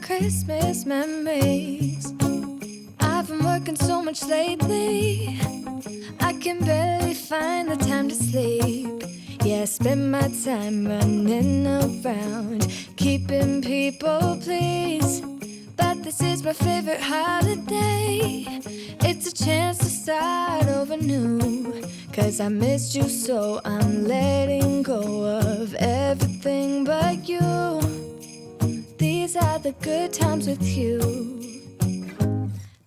Christmas memories. I've been working so much lately, I can barely find the time to sleep. Yeah, I spend my time running around, keeping people pleased. But this is my favorite holiday. It's a chance to start over new. 'Cause I missed you, so I'm letting go of everything but you. These are the good times with you.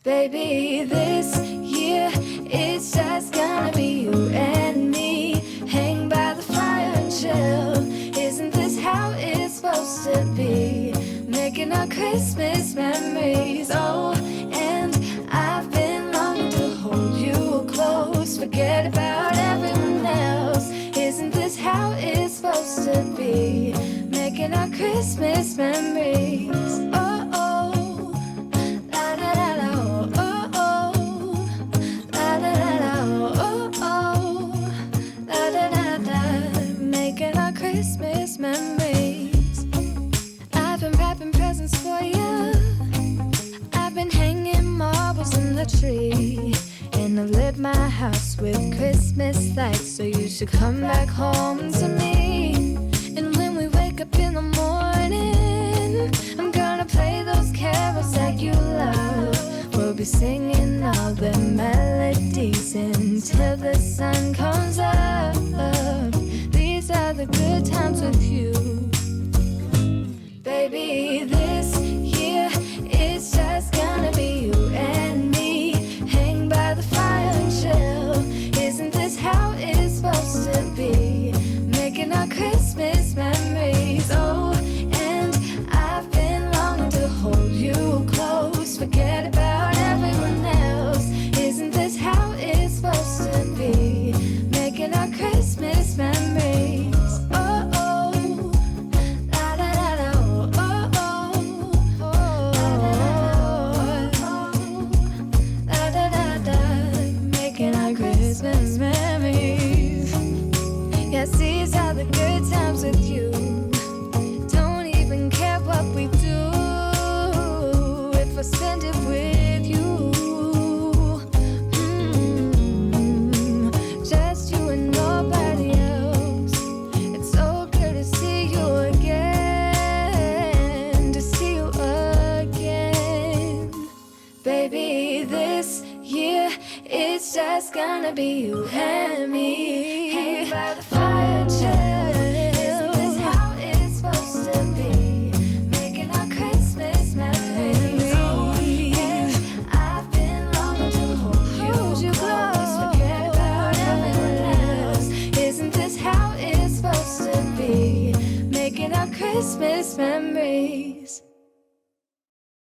Baby, this year it's just gonna be you and me. Hang by the fire and chill. Isn't this how it's supposed to be? Making our Christmas memories. Oh, and I've been longing to hold you close. Forget about everyone else. Isn't this how it's supposed to be? Making our Christmas memories. Oh, oh, la da da da, oh, oh, la da da da, oh, oh, la da da da. Making our Christmas memories. I've been wrapping presents for you. I've been hanging marbles in the tree, and I've lit my house with Christmas lights. So you should come back home to me. And when we wake up in the morning, I'm gonna play those carols that you love. We'll be singing all the melodies until the sun comes up. These are the good times with you. Baby, this year it's just gonna be you and me. Hang by the fire and chill. Isn't this how it's supposed to be? Making our Christmas memories. Oh, and I've been longing to hold you close. Forget about everyone else. Isn't this how it's supposed to be? Making our Christmas memories. Oh, oh, la da da da, oh, oh, oh, la da da da. Making our Christmas memories. Yes, these are the good times with you. Don't even care what we do if I spend it with you. Just you and nobody else. It's so good to see you again, to see you again. Baby, this year it's just gonna be you and me. Hang by the fire and chill. Isn't this how it's supposed to be? Making our Christmas memories. Oh, and I've been longing to hold you close. Forget about everyone else. Isn't this how it's supposed to be? Making our Christmas memories.